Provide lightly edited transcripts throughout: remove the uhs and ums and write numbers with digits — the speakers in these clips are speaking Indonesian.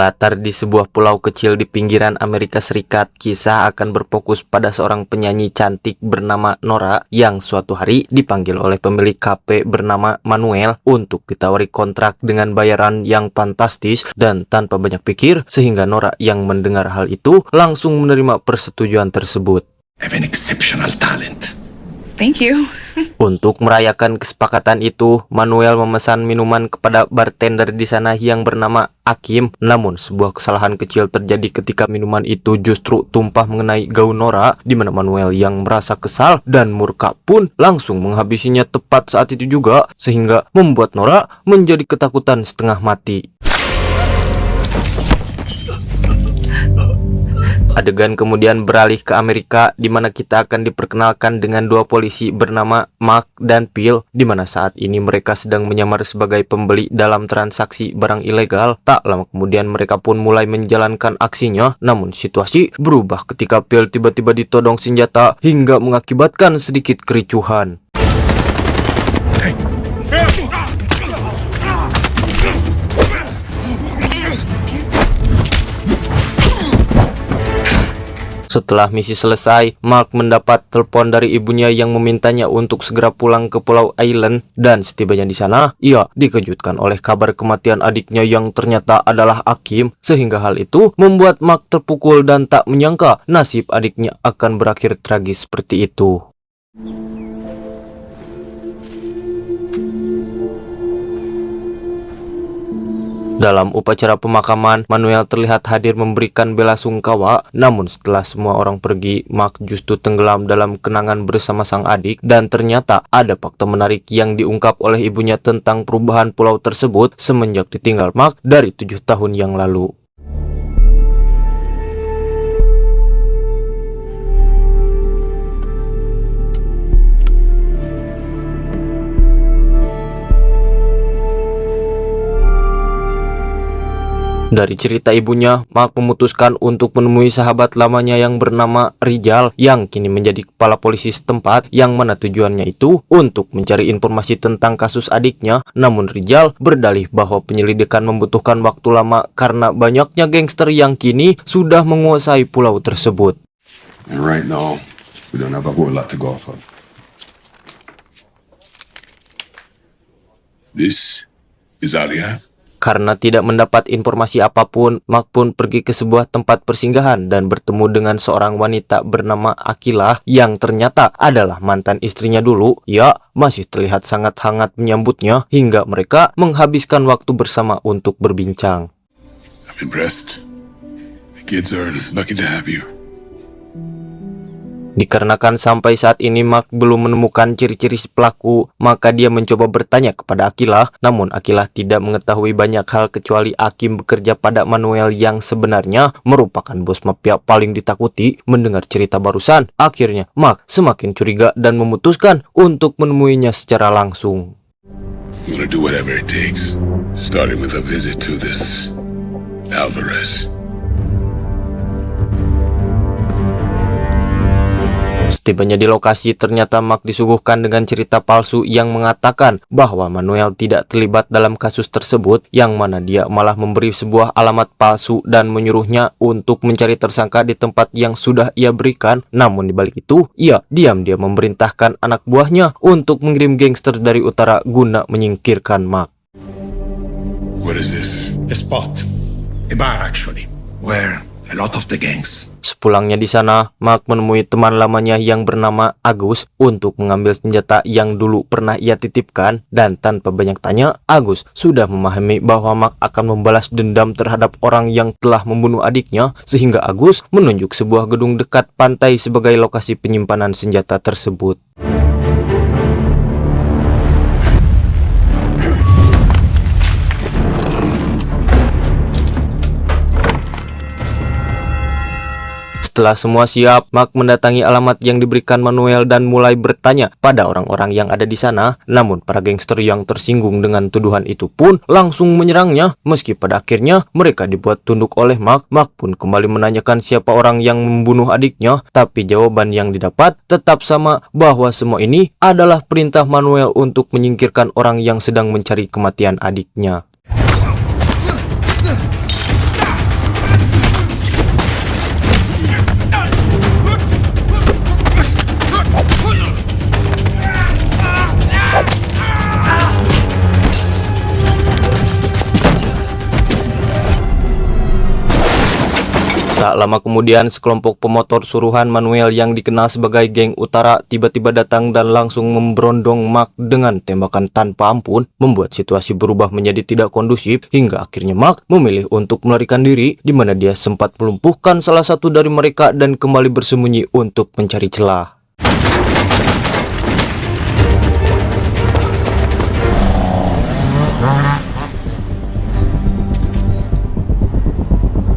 Berlatar di sebuah pulau kecil di pinggiran Amerika Serikat, kisah akan berfokus pada seorang penyanyi cantik bernama Nora yang suatu hari dipanggil oleh pemilik kafe bernama Manuel untuk ditawari kontrak dengan bayaran yang fantastis, dan tanpa banyak pikir sehingga Nora yang mendengar hal itu langsung menerima persetujuan tersebut. I have an exceptional talent. Thank you. Untuk merayakan kesepakatan itu, Manuel memesan minuman kepada bartender di sana yang bernama Akim. Namun, sebuah kesalahan kecil terjadi ketika minuman itu justru tumpah mengenai gaun Nora, di mana Manuel yang merasa kesal dan murka pun langsung menghabisinya tepat saat itu juga, sehingga membuat Nora menjadi ketakutan setengah mati. Adegan kemudian beralih ke Amerika, di mana kita akan diperkenalkan dengan dua polisi bernama Mark dan Phil, di mana saat ini mereka sedang menyamar sebagai pembeli dalam transaksi barang ilegal. Tak lama kemudian mereka pun mulai menjalankan aksinya, namun situasi berubah ketika Phil tiba-tiba ditodong senjata hingga mengakibatkan sedikit kericuhan. Setelah misi selesai, Mark mendapat telepon dari ibunya yang memintanya untuk segera pulang ke Pulau Island, dan setibanya di sana, ia dikejutkan oleh kabar kematian adiknya yang ternyata adalah Akim, sehingga hal itu membuat Mark terpukul dan tak menyangka nasib adiknya akan berakhir tragis seperti itu. Dalam upacara pemakaman, Manuel terlihat hadir memberikan bela sungkawa. Namun setelah semua orang pergi, Mark justru tenggelam dalam kenangan bersama sang adik. Dan ternyata ada fakta menarik yang diungkap oleh ibunya tentang perubahan pulau tersebut semenjak ditinggal Mark dari 7 tahun yang lalu. Dari cerita ibunya, Mark memutuskan untuk menemui sahabat lamanya yang bernama Rizal yang kini menjadi kepala polisi setempat, yang mana tujuannya itu untuk mencari informasi tentang kasus adiknya. Namun Rizal berdalih bahwa penyelidikan membutuhkan waktu lama karena banyaknya gangster yang kini sudah menguasai pulau tersebut. And right now, we don't have a whole lot to go off of. This is Alia. Karena tidak mendapat informasi apapun, Mark pun pergi ke sebuah tempat persinggahan dan bertemu dengan seorang wanita bernama Akilah yang ternyata adalah mantan istrinya dulu. Ia masih terlihat sangat hangat menyambutnya hingga mereka menghabiskan waktu bersama untuk berbincang. I'm impressed. The kids are lucky to have you. Dikarenakan sampai saat ini Mark belum menemukan ciri-ciri si pelaku, maka dia mencoba bertanya kepada Akilah. Namun Akilah tidak mengetahui banyak hal kecuali Akim bekerja pada Manuel yang sebenarnya merupakan bos mafia paling ditakuti. Mendengar cerita barusan, akhirnya Mark semakin curiga dan memutuskan untuk menemuinya secara langsung. I'm gonna do whatever it takes, starting with a visit to this Alvarez. Setibanya di lokasi, ternyata Mark disuguhkan dengan cerita palsu yang mengatakan bahwa Manuel tidak terlibat dalam kasus tersebut, yang mana dia malah memberi sebuah alamat palsu dan menyuruhnya untuk mencari tersangka di tempat yang sudah ia berikan. Namun dibalik itu, ia diam-diam memerintahkan anak buahnya untuk mengirim gangster dari utara guna menyingkirkan Mark. What is this? The spot. A bar, actually, where a lot of the gangs. Sepulangnya di sana, Mark menemui teman lamanya yang bernama Agus untuk mengambil senjata yang dulu pernah ia titipkan, dan tanpa banyak tanya, Agus sudah memahami bahwa Mark akan membalas dendam terhadap orang yang telah membunuh adiknya, sehingga Agus menunjuk sebuah gedung dekat pantai sebagai lokasi penyimpanan senjata tersebut. Setelah semua siap, Mark mendatangi alamat yang diberikan Manuel dan mulai bertanya pada orang-orang yang ada di sana. Namun para gangster yang tersinggung dengan tuduhan itu pun langsung menyerangnya. Meski pada akhirnya mereka dibuat tunduk oleh Mark, Mark pun kembali menanyakan siapa orang yang membunuh adiknya. Tapi jawaban yang didapat tetap sama, bahwa semua ini adalah perintah Manuel untuk menyingkirkan orang yang sedang mencari kematian adiknya. Tak lama kemudian, sekelompok pemotor suruhan Manuel yang dikenal sebagai geng utara tiba-tiba datang dan langsung memberondong Mark dengan tembakan tanpa ampun, membuat situasi berubah menjadi tidak kondusif hingga akhirnya Mark memilih untuk melarikan diri, di mana dia sempat melumpuhkan salah satu dari mereka dan kembali bersembunyi untuk mencari celah.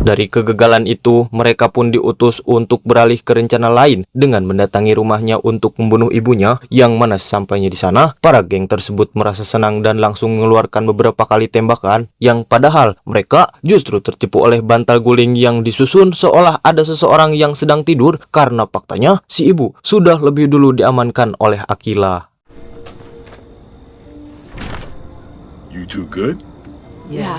Dari kegagalan itu, mereka pun diutus untuk beralih ke rencana lain dengan mendatangi rumahnya untuk membunuh ibunya, yang mana sesampainya di sana, para geng tersebut merasa senang dan langsung mengeluarkan beberapa kali tembakan, yang padahal mereka justru tertipu oleh bantal guling yang disusun seolah ada seseorang yang sedang tidur, karena faktanya si ibu sudah lebih dulu diamankan oleh Aquila. You two good? Yeah.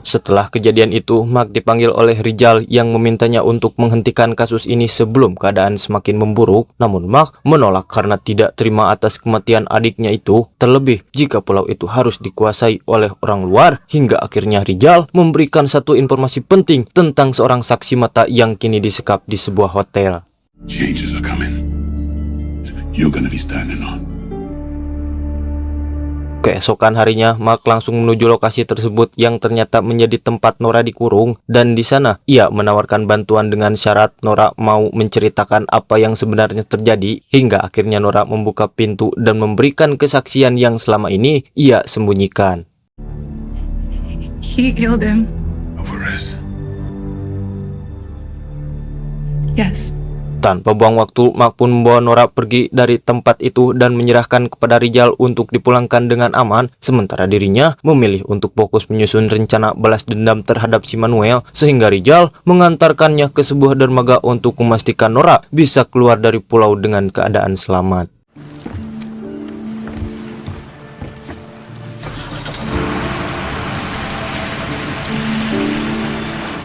Setelah kejadian itu, Mark dipanggil oleh Rizal yang memintanya untuk menghentikan kasus ini sebelum keadaan semakin memburuk. Namun Mark menolak karena tidak terima atas kematian adiknya itu, terlebih jika pulau itu harus dikuasai oleh orang luar, hingga akhirnya Rizal memberikan satu informasi penting tentang seorang saksi mata yang kini disekap di sebuah hotel. Changes are coming. You're gonna be standing on. Keesokan harinya, Mark langsung menuju lokasi tersebut yang ternyata menjadi tempat Nora dikurung, dan di sana ia menawarkan bantuan dengan syarat Nora mau menceritakan apa yang sebenarnya terjadi, hingga akhirnya Nora membuka pintu dan memberikan kesaksian yang selama ini ia sembunyikan. He killed him. Alvarez. Yes. Tanpa buang waktu, Mark pun membawa Nora pergi dari tempat itu dan menyerahkan kepada Rizal untuk dipulangkan dengan aman, sementara dirinya memilih untuk fokus menyusun rencana balas dendam terhadap si Manuel, sehingga Rizal mengantarkannya ke sebuah dermaga untuk memastikan Nora bisa keluar dari pulau dengan keadaan selamat.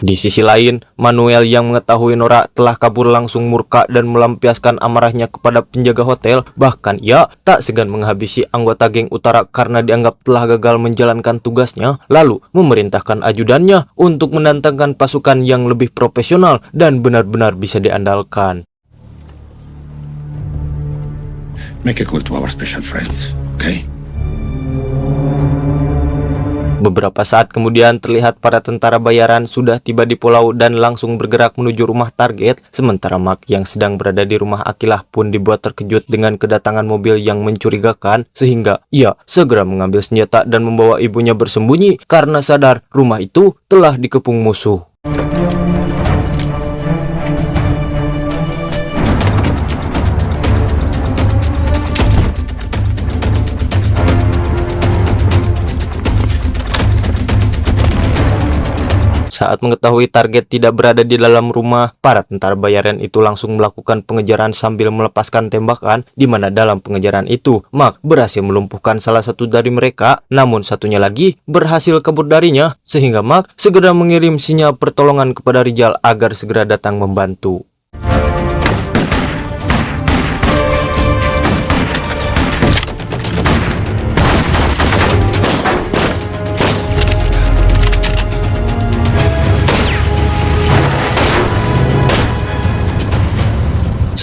Di sisi lain, Manuel yang mengetahui Nora telah kabur langsung murka dan melampiaskan amarahnya kepada penjaga hotel. Bahkan ia tak segan menghabisi anggota geng utara karena dianggap telah gagal menjalankan tugasnya, lalu memerintahkan ajudannya untuk mendatangkan pasukan yang lebih profesional dan benar-benar bisa diandalkan. Make a call to our special friends, okay? Beberapa saat kemudian terlihat para tentara bayaran sudah tiba di pulau dan langsung bergerak menuju rumah target, sementara Mark yang sedang berada di rumah Aquilah pun dibuat terkejut dengan kedatangan mobil yang mencurigakan, sehingga ia segera mengambil senjata dan membawa ibunya bersembunyi karena sadar rumah itu telah dikepung musuh. Saat mengetahui target tidak berada di dalam rumah, para tentara bayaran itu langsung melakukan pengejaran sambil melepaskan tembakan, di mana dalam pengejaran itu, Mark berhasil melumpuhkan salah satu dari mereka, namun satunya lagi berhasil kabur darinya, sehingga Mark segera mengirim sinyal pertolongan kepada Rizal agar segera datang membantu.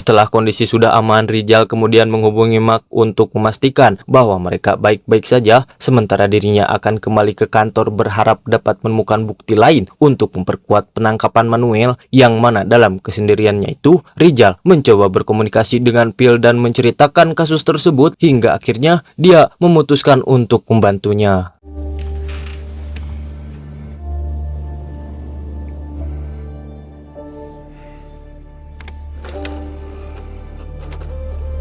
Setelah kondisi sudah aman, Rizal kemudian menghubungi Mark untuk memastikan bahwa mereka baik-baik saja, sementara dirinya akan kembali ke kantor berharap dapat menemukan bukti lain untuk memperkuat penangkapan Manuel, yang mana dalam kesendiriannya itu, Rizal mencoba berkomunikasi dengan Phil dan menceritakan kasus tersebut, hingga akhirnya dia memutuskan untuk membantunya.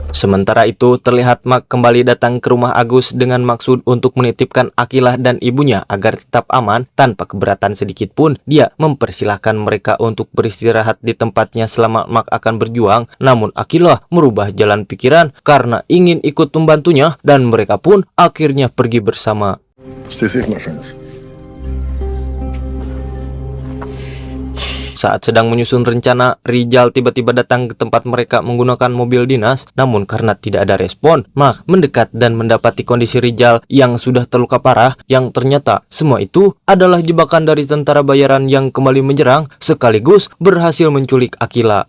Sementara itu, terlihat Mark kembali datang ke rumah Agus dengan maksud untuk menitipkan Aquilah dan ibunya agar tetap aman. Tanpa keberatan sedikit pun, dia mempersilahkan mereka untuk beristirahat di tempatnya selama Mark akan berjuang. Namun Aquilah merubah jalan pikiran karena ingin ikut membantunya, dan mereka pun akhirnya pergi bersama. Stay safe, my friends. Saat sedang menyusun rencana, Rizal tiba-tiba datang ke tempat mereka menggunakan mobil dinas. Namun karena tidak ada respon, Mark mendekat dan mendapati kondisi Rizal yang sudah terluka parah, yang ternyata semua itu adalah jebakan dari tentara bayaran yang kembali menyerang sekaligus berhasil menculik Akila.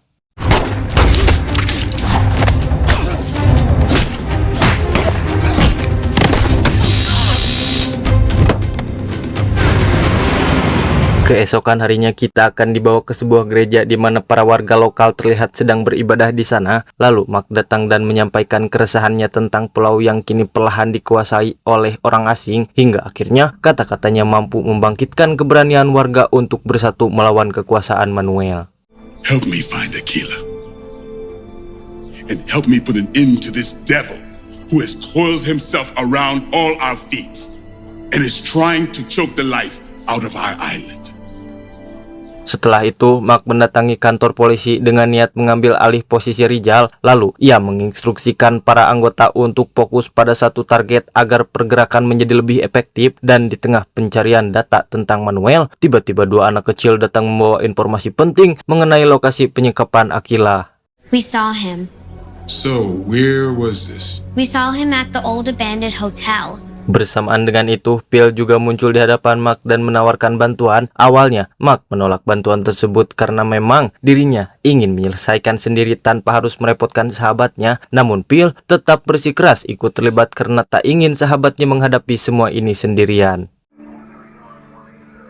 Keesokan harinya kita akan dibawa ke sebuah gereja di mana para warga lokal terlihat sedang beribadah di sana. Lalu Mark datang dan menyampaikan keresahannya tentang pulau yang kini perlahan dikuasai oleh orang asing, hingga akhirnya kata-katanya mampu membangkitkan keberanian warga untuk bersatu melawan kekuasaan Manuel. Help me find Aquila. And help me put an end to this devil who has coiled himself around all our feet and is trying to choke the life out of our island. Setelah itu, Mark mendatangi kantor polisi dengan niat mengambil alih posisi Rizal. Lalu, ia menginstruksikan para anggota untuk fokus pada satu target agar pergerakan menjadi lebih efektif. Dan di tengah pencarian data tentang Manuel, tiba-tiba dua anak kecil datang membawa informasi penting mengenai lokasi penyekapan Akila. We saw him. So, where was this? We saw him at the old abandoned hotel. Bersamaan dengan itu, Phil juga muncul di hadapan Mark dan menawarkan bantuan. Awalnya, Mark menolak bantuan tersebut karena memang dirinya ingin menyelesaikan sendiri tanpa harus merepotkan sahabatnya. Namun Phil tetap bersikeras ikut terlibat karena tak ingin sahabatnya menghadapi semua ini sendirian.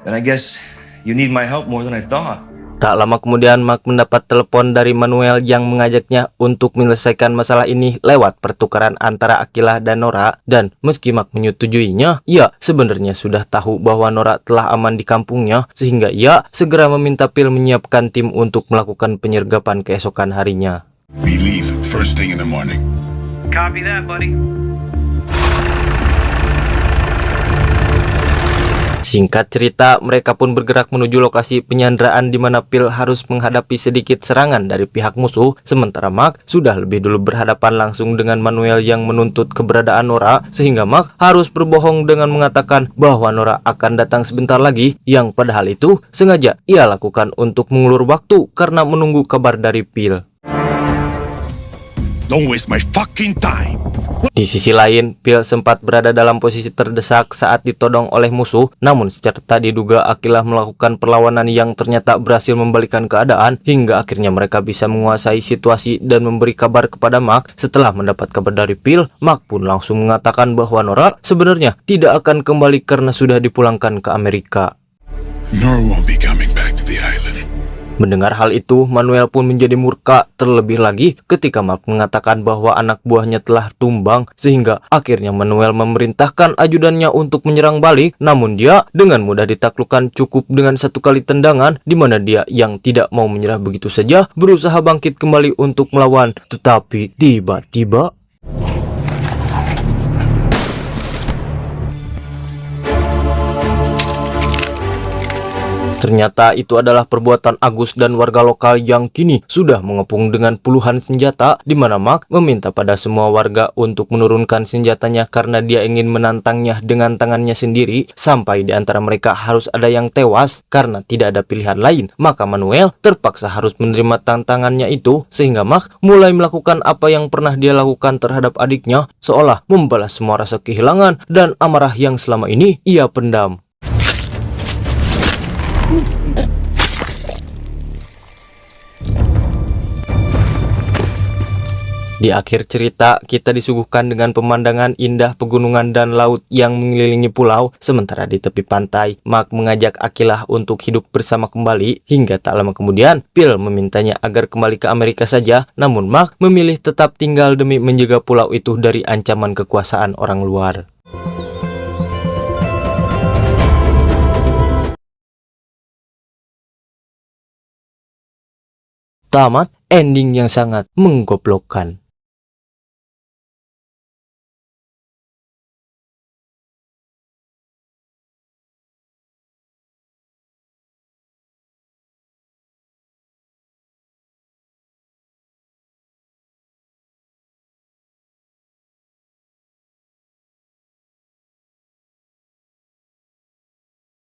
Then I guess you need my help more than I thought. Tak lama kemudian, Mark mendapat telepon dari Manuel yang mengajaknya untuk menyelesaikan masalah ini lewat pertukaran antara Akila dan Nora. Dan meski Mark menyetujuinya, ia sebenarnya sudah tahu bahwa Nora telah aman di kampungnya, sehingga ia segera meminta Phil menyiapkan tim untuk melakukan penyergapan keesokan harinya. We leave first thing in the morning. Copy that, buddy. Singkat cerita, mereka pun bergerak menuju lokasi penyanderaan di mana Phil harus menghadapi sedikit serangan dari pihak musuh, sementara Mark sudah lebih dulu berhadapan langsung dengan Manuel yang menuntut keberadaan Nora, sehingga Mark harus berbohong dengan mengatakan bahwa Nora akan datang sebentar lagi, yang padahal itu sengaja ia lakukan untuk mengulur waktu karena menunggu kabar dari Phil. Don't waste my fucking time. Di sisi lain, Phil sempat berada dalam posisi terdesak saat ditodong oleh musuh. Namun secara tak diduga, Akila melakukan perlawanan yang ternyata berhasil membalikan keadaan, hingga akhirnya mereka bisa menguasai situasi dan memberi kabar kepada Mark. Setelah mendapat kabar dari Phil, Mark pun langsung mengatakan bahwa Nora sebenarnya tidak akan kembali karena sudah dipulangkan ke Amerika. Nora won't be coming back to the island. Mendengar hal itu, Manuel pun menjadi murka, terlebih lagi ketika Mark mengatakan bahwa anak buahnya telah tumbang, sehingga akhirnya Manuel memerintahkan ajudannya untuk menyerang balik. Namun dia dengan mudah ditaklukkan cukup dengan satu kali tendangan, di mana dia yang tidak mau menyerah begitu saja berusaha bangkit kembali untuk melawan. Tetapi tiba-tiba ternyata itu adalah perbuatan Agus dan warga lokal yang kini sudah mengepung dengan puluhan senjata, di mana Mark meminta pada semua warga untuk menurunkan senjatanya karena dia ingin menantangnya dengan tangannya sendiri, sampai di antara mereka harus ada yang tewas karena tidak ada pilihan lain. Maka Manuel terpaksa harus menerima tantangannya itu, sehingga Mark mulai melakukan apa yang pernah dia lakukan terhadap adiknya, seolah membalas semua rasa kehilangan dan amarah yang selama ini ia pendam. Di akhir cerita, kita disuguhkan dengan pemandangan indah pegunungan dan laut yang mengelilingi pulau. Sementara di tepi pantai, Mark mengajak Akila untuk hidup bersama kembali. Hingga tak lama kemudian, Phil memintanya agar kembali ke Amerika saja. Namun Mark memilih tetap tinggal demi menjaga pulau itu dari ancaman kekuasaan orang luar. Tamat ending yang sangat menggoblokkan.